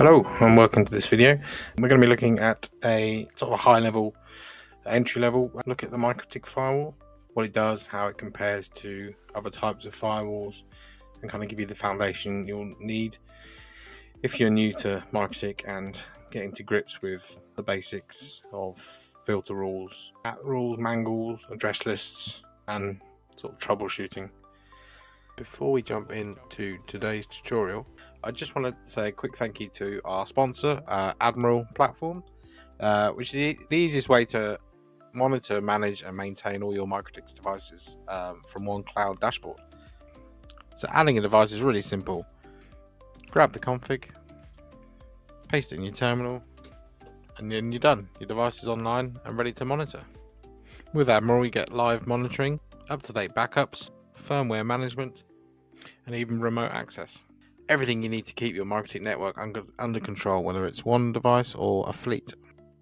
Hello and welcome to this video. We're going to be looking at a sort of a high level, entry level look at the MikroTik Firewall, what it does, how it compares to other types of firewalls, and kind of give you the foundation you'll need if you're new to MikroTik and getting to grips with the basics of filter rules, NAT rules, mangles, address lists, and sort of troubleshooting. Before we jump into today's tutorial, I just want to say a quick thank you to our sponsor, Admiral platform, which is the easiest way to monitor, manage, and maintain all your MikroTik devices from one cloud dashboard. So adding a device is really simple. Grab the config, paste it in your terminal, and then you're done. Your device is online and ready to monitor. With Admiral, you get live monitoring, up-to-date backups, firmware management, and even remote access. Everything you need to keep your MikroTik network under control, whether it's one device or a fleet.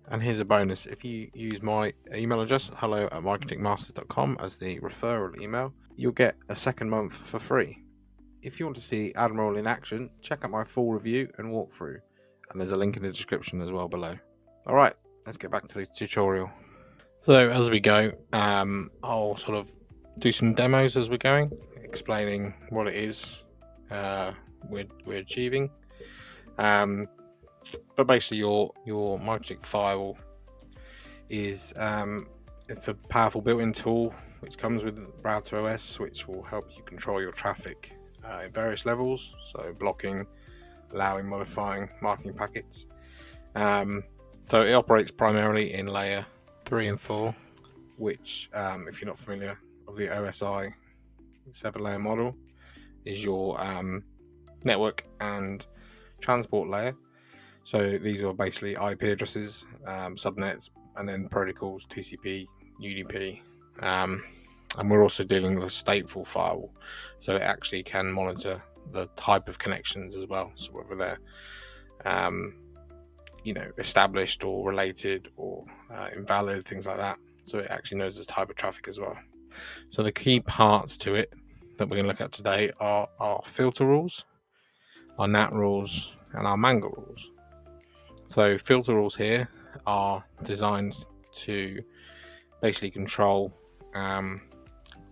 And here's a bonus: if you use my email address, hello@mikrotikmasters.com, as the referral email, you'll get a second month for free. If you want to see Admiral in action, check out my full review and walkthrough, and there's a link in the description as well below. Alright, let's get back to the tutorial. So as we go, I'll sort of do some demos as we're going, explaining what it is we're achieving. But basically your MikroTik Firewall is it's a powerful built-in tool which comes with RouterOS, which will help you control your traffic in various levels, so blocking, allowing, modifying, marking packets. So it operates primarily in layer 3 and 4, which if you're not familiar with the OSI 7-layer model, is your network and transport layer. So these are basically IP addresses, subnets, and then protocols, TCP, UDP, and we're also dealing with a stateful firewall, so it actually can monitor the type of connections as well, so whether they're established or related or invalid, things like that. So it actually knows the type of traffic as well. So the key parts to it that we're going to look at today are our filter rules, our NAT rules, and our Mangle rules. So filter rules here are designed to basically control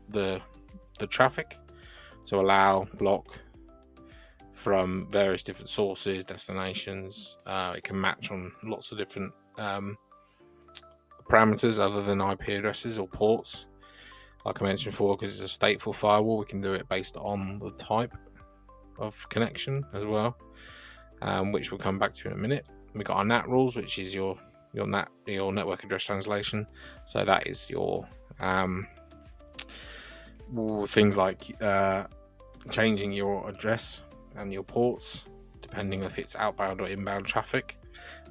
the traffic, so allow, block from various different sources, destinations. It can match on lots of different parameters other than IP addresses or ports. Like I mentioned before, because it's a stateful firewall, we can do it based on the type of connection as well, which we'll come back to in a minute. We've got our NAT rules, which is your network address translation. So that is your things like changing your address and your ports depending if it's outbound or inbound traffic,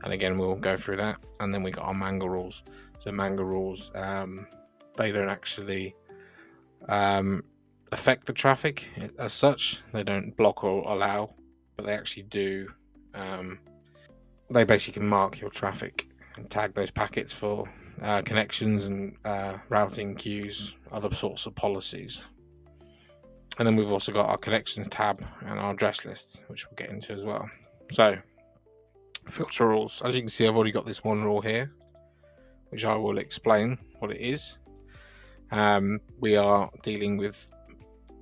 and again we'll go through that. And then we got our Mangle rules. So Mangle rules, they don't actually affect the traffic as such. They don't block or allow, but they actually do. They basically can mark your traffic and tag those packets for connections and routing queues, other sorts of policies. And then we've also got our connections tab and our address lists, which we'll get into as well. So filter rules, as you can see, I've already got this one rule here, which I will explain what it is. We are dealing with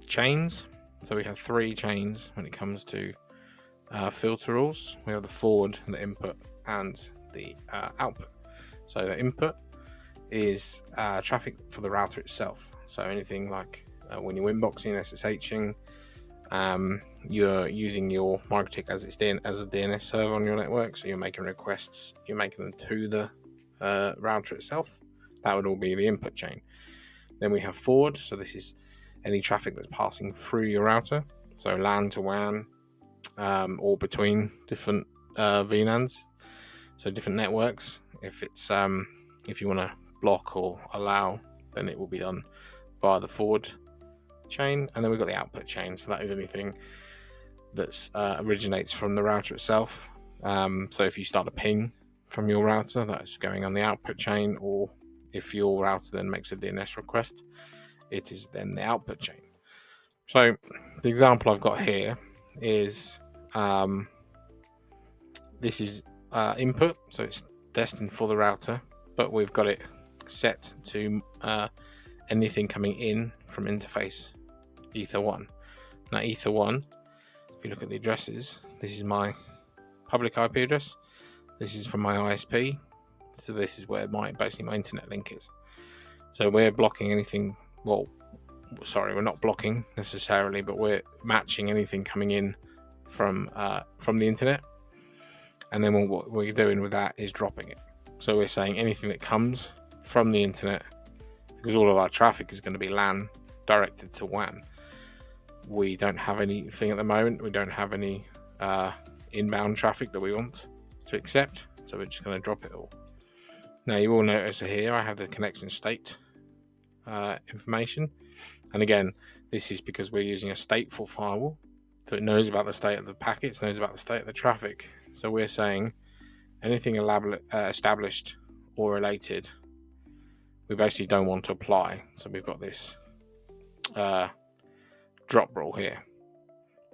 chains, so we have 3 chains when it comes to filter rules. We have the forward, the input, and the output. So the input is traffic for the router itself, so anything like when you're inboxing, SSHing, you're using your MikroTik as a DNS server on your network, so you're making requests, you're making them to the router itself. That would all be the input chain. Then we have forward, so this is any traffic that's passing through your router, so LAN to WAN, or between different VLANs, so different networks. If it's if you want to block or allow, then it will be done via the forward chain. And then we've got the output chain, so that is anything that originates from the router itself. So if you start a ping from your router, that's going on the output chain, or if your router then makes a DNS request, it is then the output chain. So the example I've got here is this is input, so it's destined for the router, but we've got it set to anything coming in from interface Ether1. Now Ether1, if you look at the addresses, this is my public IP address, this is from my ISP, so this is where basically my internet link is. So we're blocking anything, well, sorry, we're not blocking necessarily, but we're matching anything coming in from the internet, and then what we're doing with that is dropping it. So we're saying anything that comes from the internet, because all of our traffic is going to be LAN directed to WAN. We don't have anything at the moment. We don't have any inbound traffic that we want to accept, so we're just going to drop it all. Now you will notice here I have the connection state information, and again, this is because we're using a stateful firewall, so it knows about the state of the packets, knows about the state of the traffic. So we're saying anything established or related, we basically don't want to apply. So we've got this drop rule here.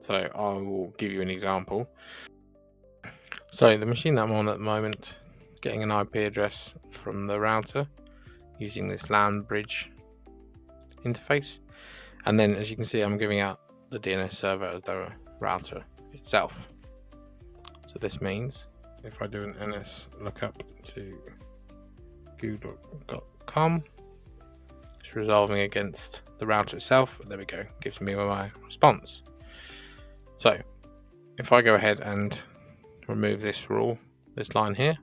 So I will give you an example. So the machine that I'm on at the moment, getting an IP address from the router using this LAN bridge interface, and then as you can see, I'm giving out the DNS server as the router itself. So this means if I do an NS lookup to google.com, it's resolving against the router itself. There we go, gives me my response. So if I go ahead and remove this rule, this line here,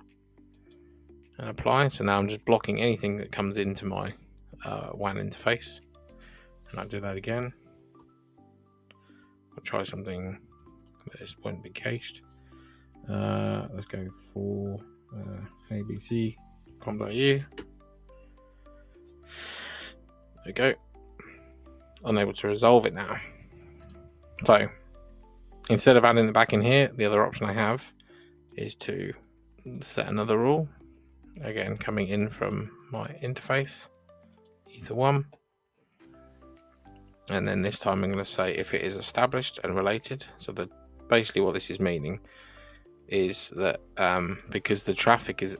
and apply, so now I'm just blocking anything that comes into my WAN interface, and I do that again. I'll try something that won't be cached. Let's go for abc.com.au. There we go. Unable to resolve it now. So instead of adding it back in here, the other option I have is to set another rule. Again, coming in from my interface, Ether1. And then this time I'm going to say if it is established and related. So that basically what this is meaning is that because the traffic is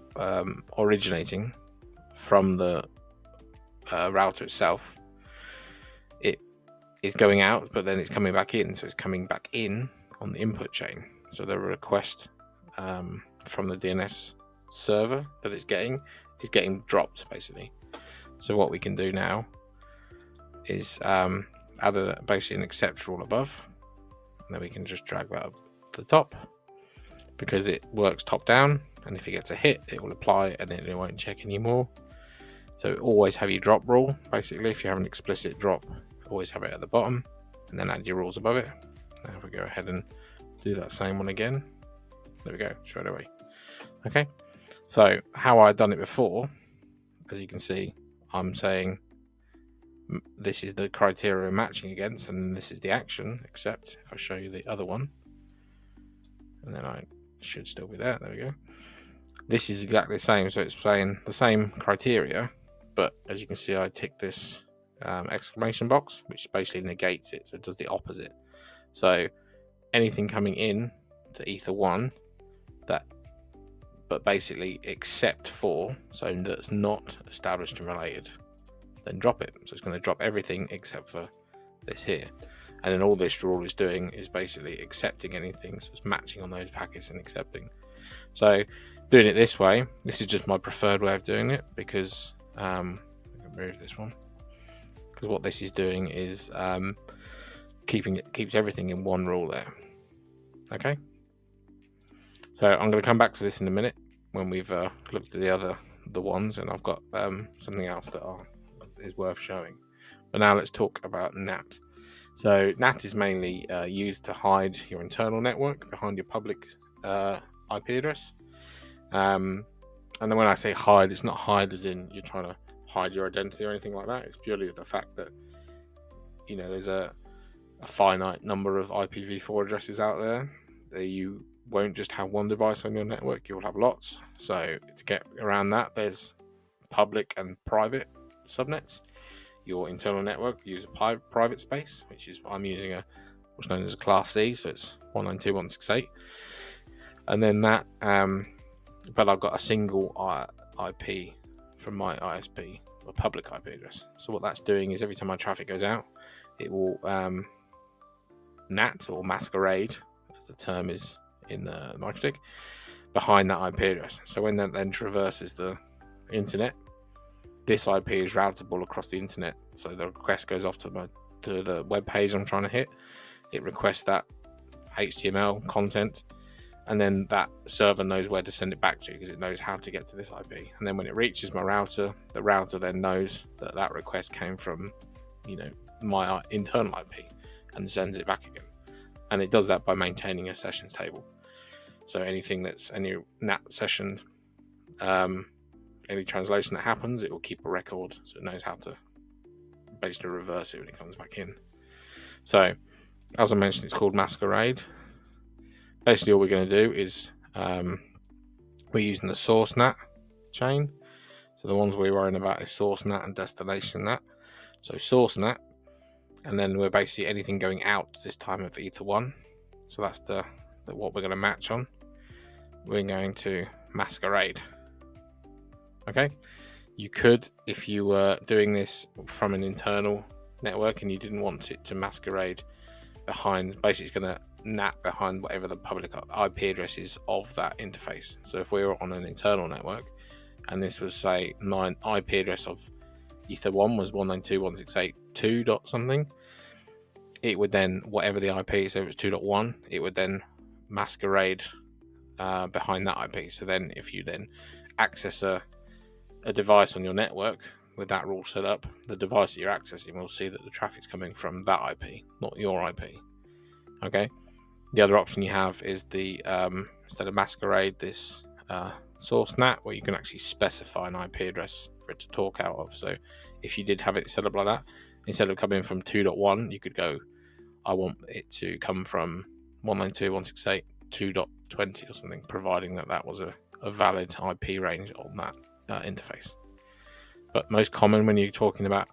originating from the router itself, it is going out, but then it's coming back in. So it's coming back in on the input chain. So the request from the DNS server that it's getting is getting dropped basically. So what we can do now is add basically an accept rule above, and then we can just drag that up to the top because it works top down, and if it gets a hit it will apply and then it won't check anymore. So always have your drop rule. Basically, if you have an explicit drop, always have it at the bottom and then add your rules above it. Now if we go ahead and do that same one again, there we go, straight away. Okay, so how I'd done it before, as you can see, I'm saying this is the criteria we're matching against, and this is the action, except if I show you the other one, and then I should still be there. There we go. This is exactly the same, so it's saying the same criteria, but as you can see, I tick this exclamation box, which basically negates it, so it does the opposite. So anything coming in to Ether1 but basically except for, so that's not established and related, then drop it. So it's going to drop everything except for this here, and then all this rule is doing is basically accepting anything, so it's matching on those packets and accepting. So doing it this way, this is just my preferred way of doing it, because I can remove this one, because what this is doing is keeps everything in one rule there. Okay, so I'm going to come back to this in a minute when we've looked at the ones, and I've got something else that is worth showing. But now let's talk about NAT. So NAT is mainly used to hide your internal network behind your public IP address. And then when I say hide, it's not hide as in you're trying to hide your identity or anything like that. It's purely the fact that, you know, there's a finite number of IPv4 addresses out there that you won't just have one device on your network, you'll have lots. So to get around that, there's public and private subnets. Your internal network use a private space, which is I'm using what's known as a class C, so it's 192.168. and then that. But I've got a single IP from my ISP, a public IP address. So what that's doing is every time my traffic goes out, it will NAT or Masquerade, as the term is in the MikroTik, behind that IP address. So when that then traverses the internet, this IP is routable across the internet. So the request goes off to the web page I'm trying to hit. It requests that HTML content, and then that server knows where to send it back to because it knows how to get to this IP. And then when it reaches my router, the router then knows that that request came from, my internal IP, and sends it back again. And it does that by maintaining a sessions table. So anything that's any NAT session, any translation that happens, it will keep a record, so it knows how to basically reverse it when it comes back in. So as I mentioned, it's called Masquerade. Basically all we're going to do is we're using the source NAT chain. So the ones we're worrying about is source NAT and destination NAT. So source NAT, and then we're basically anything going out this time of ether 1. So that's the what we're going to match on. We're going to Masquerade. Okay, you could, if you were doing this from an internal network and you didn't want it to masquerade behind, basically it's going to NAT behind whatever the public IP address is of that interface. So if we were on an internal network and this was, say, my IP address of ether 1 was 192.168.2 dot something, it would then, whatever the IP, so if it's 2.1, it would then masquerade behind that IP. So then if you then access a device on your network with that rule set up, the device that you're accessing will see that the traffic's coming from that IP, not your IP. Okay. The other option you have is the instead of Masquerade, this source NAT, where you can actually specify an IP address for it to talk out of. So if you did have it set up like that, instead of coming from 2.1, you could go, I want it to come from 192.168.2.20 or something, providing that that was a valid IP range on that interface. But most common when you're talking about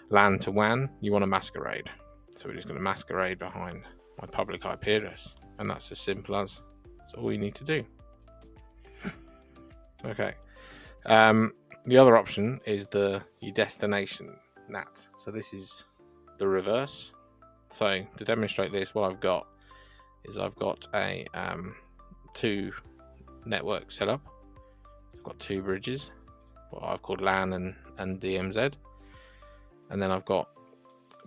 LAN to WAN, you want to masquerade. So we're just going to masquerade behind my public IP address, and that's as simple as that's all you need to do. Okay. The other option is your destination NAT. So this is the reverse. So to demonstrate this, what I've got is I've got a two networks set up. I've got two bridges, what I've called LAN and DMZ, and then I've got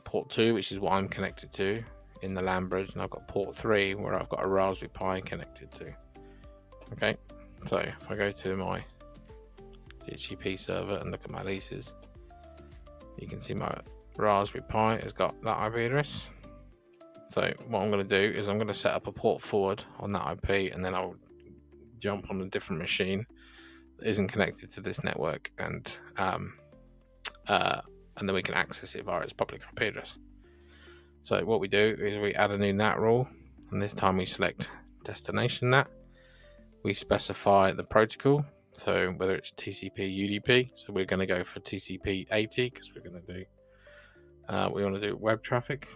port 2, which is what I'm connected to in the LAN bridge, and I've got port 3 where I've got a Raspberry Pi connected to. Okay, so if I go to my DHCP server and look at my leases, you can see my Raspberry Pi has got that IP address. So what I'm going to do is I'm going to set up a port forward on that IP, and then I'll jump on a different machine that isn't connected to this network, and then we can access it via its public IP address. So what we do is we add a new NAT rule, and this time we select destination NAT. We specify the protocol, so whether it's TCP, UDP. So we're going to go for TCP 80 because we're going to do we want to do web traffic,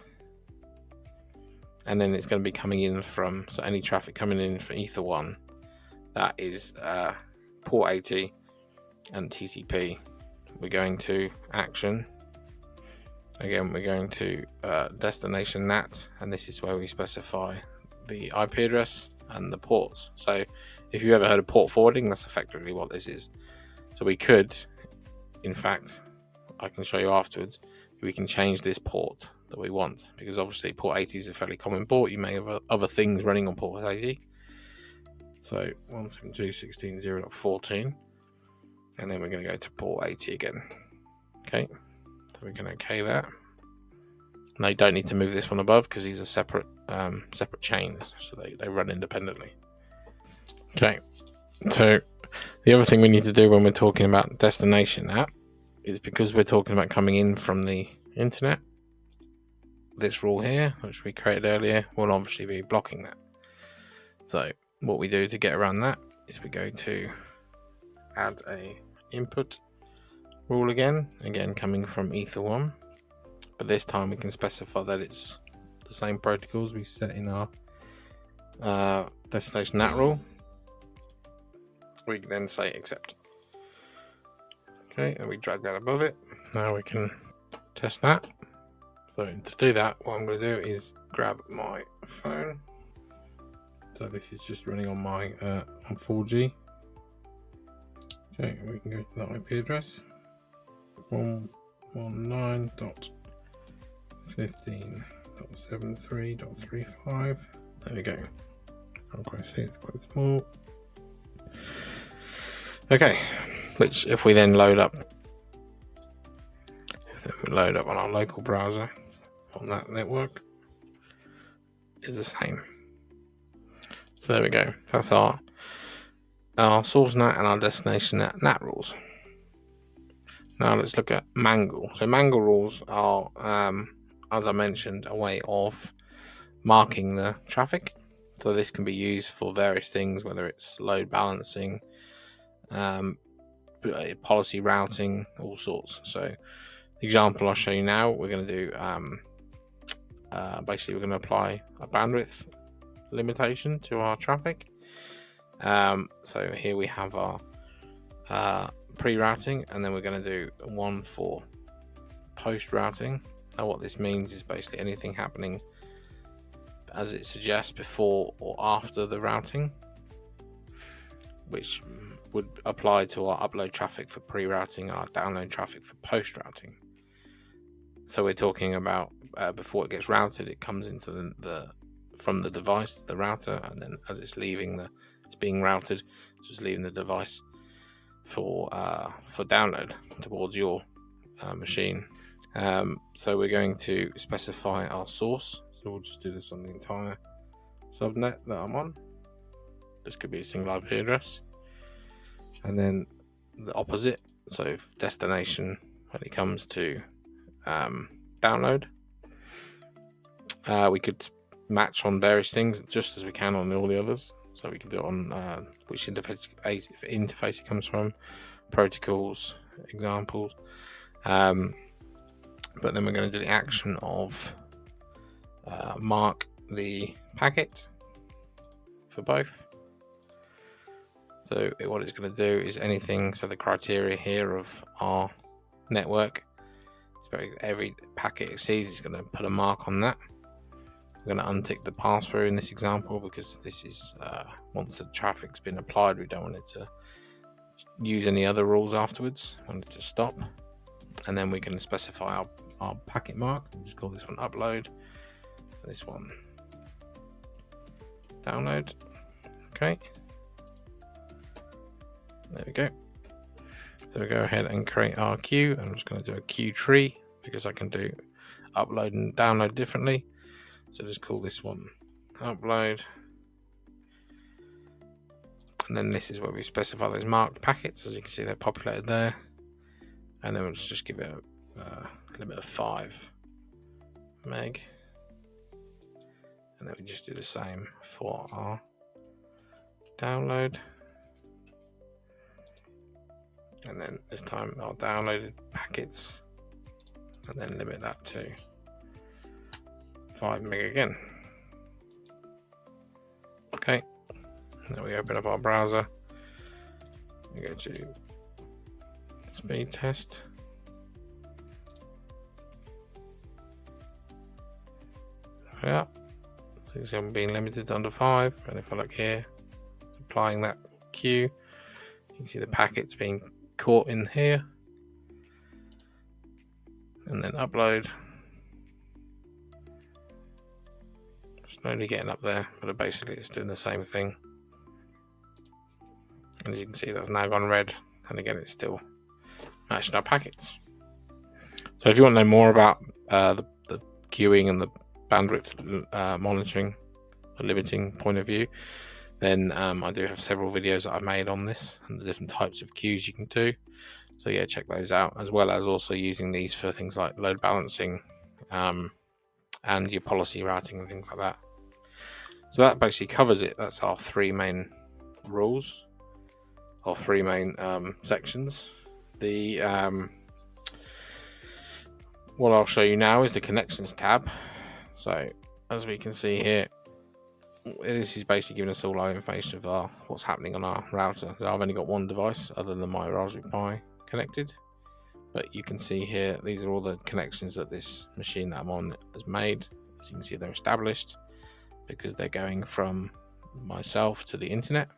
and then it's going to be coming in from, so any traffic coming in from ether 1, that is port 80 and TCP. We're going to action. Again, we're going to destination NAT, and this is where we specify the IP address and the ports. So if you've ever heard of port forwarding, that's effectively what this is. So we could, in fact, I can show you afterwards, we can change this port that we want, because obviously port 80 is a fairly common port. You may have other things running on port 80. So 172.16.0.14, and then we're going to go to port 80 again. Okay, so we can OK that. Now you don't need to move this one above because these are separate chains, so they run independently. Okay, so the other thing we need to do when we're talking about destination NAT is, because we're talking about coming in from the internet, this rule here, which we created earlier, will obviously be blocking that. So what we do to get around that is we go to add a input rule again coming from ether 1, but this time we can specify that it's the same protocols we set in our destination NAT rule, we can then say accept. Okay, and we drag that above it. Now we can test that. So to do that, what I'm going to do is grab my phone. So this is just running on my on 4G. Okay, we can go to that IP address 119.15.73.35. There we go. Can't quite see, it's quite small. Okay, which if we then load up, on our local browser on that network, is the same. So there we go. That's our source NAT and our destination NAT rules. Now let's look at Mangle. So Mangle rules are, as I mentioned, a way of marking the traffic. So this can be used for various things, whether it's load balancing, policy routing, all sorts. So the example I'll show you now, we're going to do basically we're going to apply a bandwidth limitation to our traffic. So here we have our pre-routing, and then we're going to do one for post-routing. Now what this means is basically anything happening as it suggests before or after the routing, which would apply to our upload traffic for pre-routing and our download traffic for post-routing. So we're talking about before it gets routed, it comes into the from the device, the router, and then as it's leaving it's being routed, it's just leaving the device for download towards your machine. So we're going to specify our source. So we'll just do this on the entire subnet that I'm on. This could be a single IP address. And then the opposite, so destination when it comes to download. We could match on various things just as we can on all the others. So we can do it on which interface it comes from, protocols, examples. But then we're going to do the action of mark the packet for both. So what it's going to do is anything, so the criteria here of our network, every packet it sees, it's going to put a mark on that. We're going to untick the pass-through in this example because this is once the traffic's been applied, we don't want it to use any other rules afterwards. We want it to stop. And then we can specify our packet mark. We'll just call this one upload, this one download. Okay, there we go. So we go ahead and create our queue. I'm just going to do a queue tree because I can do upload and download differently. So just call this one upload, and then this is where we specify those marked packets. As you can see, they're populated there, and then we'll just give it a limit of 5 meg, and then we just do the same for our download, and then this time our downloaded packets, and then limit that to 5 meg again. Okay, and then we open up our browser, we go to speed test, yeah, so you can see I'm being limited to under 5, and if I look here, applying that queue, you can see the packets being caught in here, and then upload. Slowly getting up there, but basically it's doing the same thing. And as you can see, that's now gone red, and again it's still matching our packets. So if you want to know more about the queuing and the bandwidth monitoring and limiting point of view, then I do have several videos that I've made on this and the different types of queues you can do. So yeah, check those out, as well as also using these for things like load balancing and your policy routing and things like that. So that basically covers it. That's our 3 main rules, or 3 main sections. The what I'll show you now is the connections tab. So as we can see here, this is basically giving us all our information of what's happening on our router. So I've only got one device other than my Raspberry Pi connected, but you can see here these are all the connections that this machine that I'm on has made. As you can see, they're established because they're going from myself to the internet.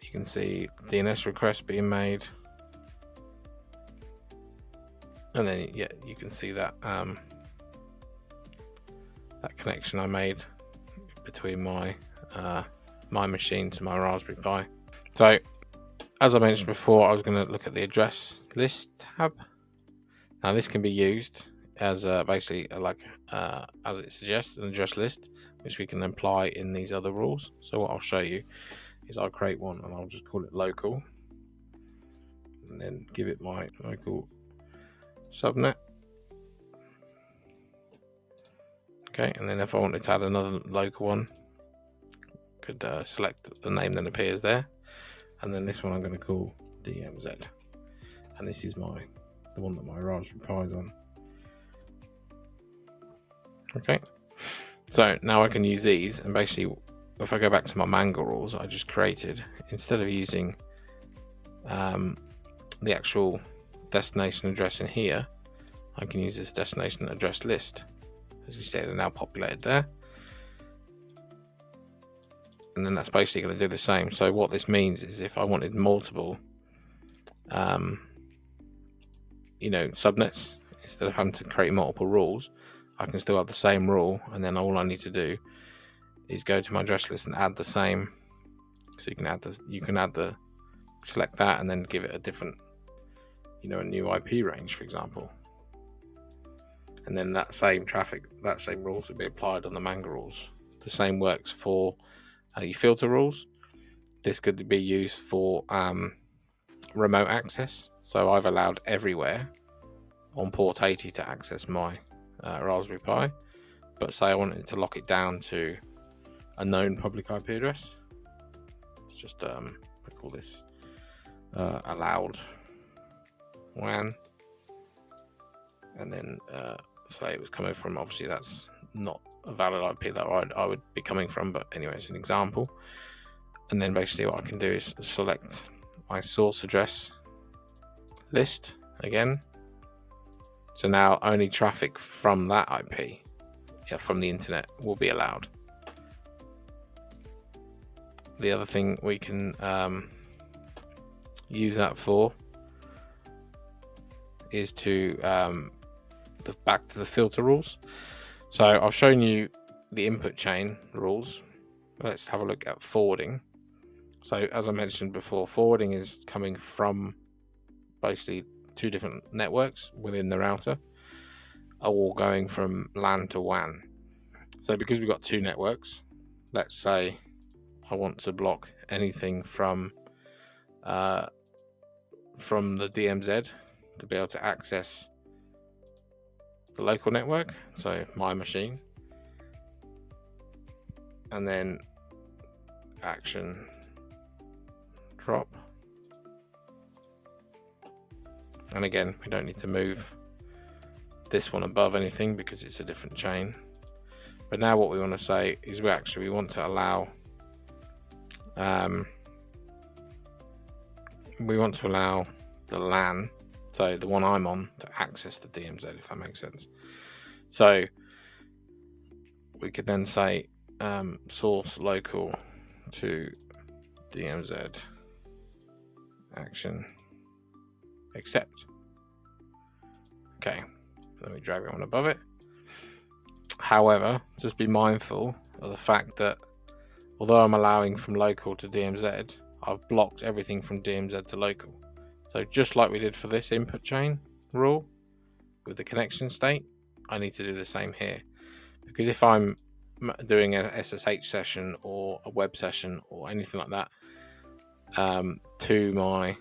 You can see DNS requests being made, and then yeah, you can see that that connection I made between my my machine to my Raspberry Pi. So as I mentioned before, I was going to look at the address list tab. Now this can be used as basically as it suggests, an address list, which we can apply in these other rules. So what I'll show you is I'll create one and I'll just call it local, and then give it my local subnet. Okay, and then if I wanted to add another local one, could select the name that appears there, and then this one I'm going to call DMZ, and this is the one that my Raspberry Pi is on. Okay, so now I can use these, and basically if I go back to my Mangle rules I just created, instead of using the actual destination address in here, I can use this destination address list. As you see, they're now populated there, and then that's basically going to do the same. So what this means is if I wanted multiple subnets, instead of having to create multiple rules, I can still have the same rule, and then all I need to do is go to my address list and add the same. So you can add the select that and then give it a different, a new IP range, for example, and then that same rules will be applied on the Mangle rules. The same works for your filter rules. This could be used for remote access. So I've allowed everywhere on port 80 to access my Raspberry Pi, but say I wanted to lock it down to a known public IP address. It's just I call this allowed WAN, and then say it was coming from, obviously that's not a valid IP that I would be coming from, but anyway, it's an example. And then basically what I can do is select my source address list again. So now only traffic from that IP, from the internet, will be allowed. The other thing we can use that for is to back to the filter rules. So I've shown you the input chain rules. Let's have a look at forwarding. So as I mentioned before, forwarding is coming from basically two different networks within the router, all going from LAN to WAN. So because we've got two networks, let's say I want to block anything from the DMZ to be able to access the local network, so my machine, and then action drop, and again we don't need to move this one above anything because it's a different chain. But now what we want to say is we want to allow the LAN, so the one I'm on, to access the DMZ, if that makes sense. So we could then say source local to DMZ action accept. Okay, let me drag that one above it. However, just be mindful of the fact that although I'm allowing from local to DMZ, I've blocked everything from DMZ to local. So just like we did for this input chain rule with the connection state, I need to do the same here. Because if I'm doing an SSH session or a web session or anything like that to my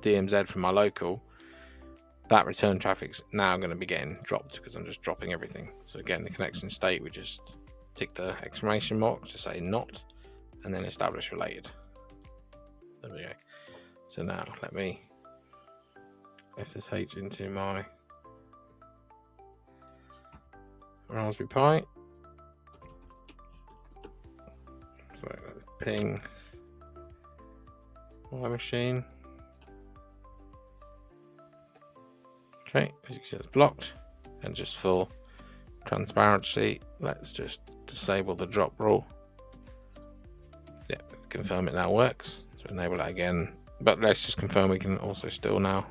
DMZ from my local, that return traffic's now going to be getting dropped because I'm just dropping everything. So again, the connection state, we just tick the exclamation mark to say not, and then establish related. There we go. So now let me SSH into my Raspberry Pi. ping my machine. Okay, as you can see, it's blocked. And just for transparency, let's just disable the drop rule. Yeah, let's confirm it now works. So enable that again, but let's just confirm we can also still now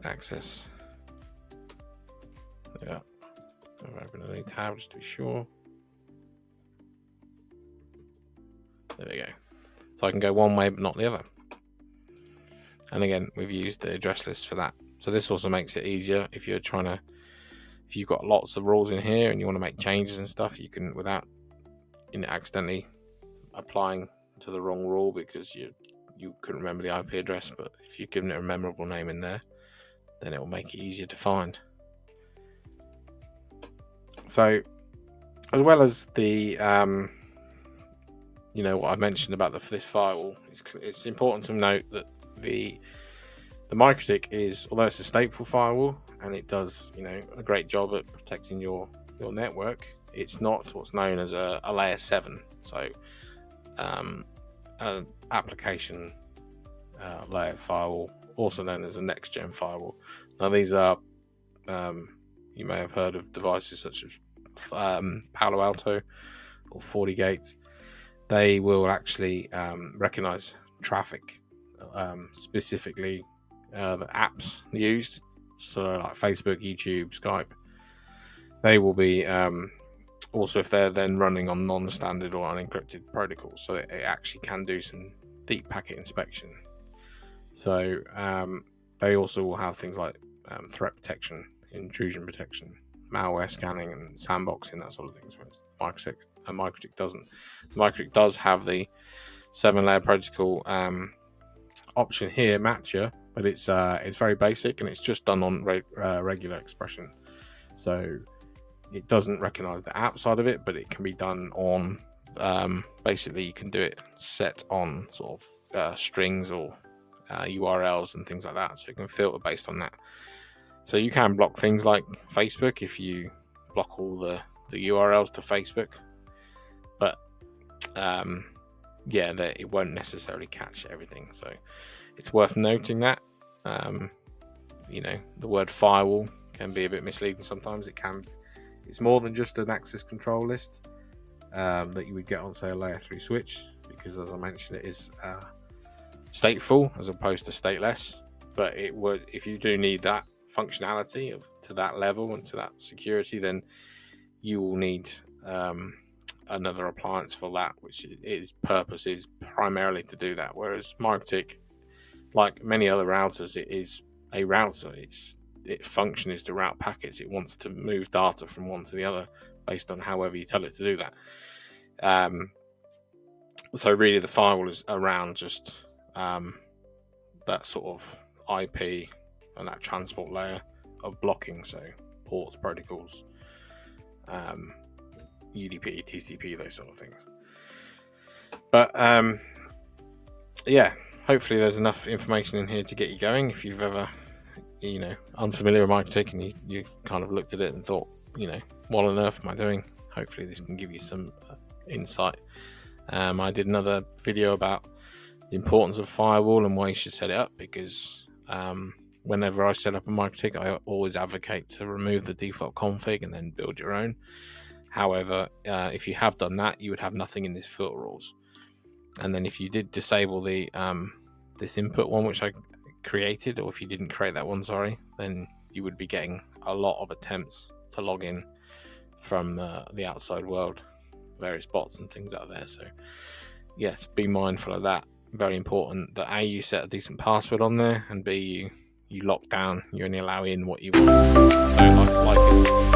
access. Yeah, I've opened a new tab just to be sure. There we go. So I can go one way but not the other. And again, we've used the address list for that. So this also makes it easier if you're trying to, if you've got lots of rules in here and you want to make changes and stuff, you can, without accidentally applying to the wrong rule because you couldn't remember the IP address, but if you've given it a memorable name in there, then it will make it easier to find. So as well as the what I mentioned about this firewall, it's important to note that the MikroTik is, although it's a stateful firewall and it does a great job at protecting your network, it's not what's known as a layer 7, so an application layer firewall, also known as a next gen firewall. Now these are you may have heard of devices such as Palo Alto or FortiGate. They will actually recognize traffic, specifically the apps used, so like Facebook, YouTube, Skype. They will be also if they're then running on non-standard or unencrypted protocols, so it actually can do some deep packet inspection. So they also will have things like threat protection, intrusion protection, malware scanning, and sandboxing, that sort of thing. Whereas MikroTik doesn't. MikroTik does have the 7-layer protocol option here, Matcher, but it's very basic and it's just done on regular expression. So it doesn't recognize the app side of it, but it can be done on basically you can do it set on sort of strings or URLs and things like that, so you can filter based on that. So you can block things like Facebook if you block all the URLs to Facebook, but it won't necessarily catch everything. So it's worth noting that the word firewall can be a bit misleading sometimes. It's more than just an access control list that you would get on, say, a layer 3 switch, because as I mentioned, it is stateful as opposed to stateless. But it would, if you do need that functionality to that level and to that security, then you will need another appliance for that, which its purpose is primarily to do that. Whereas MikroTik, like many other routers, it is a router. Its function is to route packets. It wants to move data from one to the other based on however you tell it to do that. So really the firewall is around just that sort of IP and that transport layer of blocking, so ports, protocols, UDP, TCP, those sort of things. But hopefully there's enough information in here to get you going. If you've ever unfamiliar with MikroTik and you've kind of looked at it and thought, what on earth am I doing? Hopefully this can give you some insight. I did another video about the importance of firewall and why you should set it up, because whenever I set up a MikroTik, I always advocate to remove the default config and then build your own. However, if you have done that, you would have nothing in these filter rules. And then if you did disable the this input one, which I created, or if you didn't create that one, then you would be getting a lot of attempts to log in from the outside world, various bots and things out there. So yes, be mindful of that. Very important that A, you set a decent password on there, and B, you lock down, you only allow in what you want. So like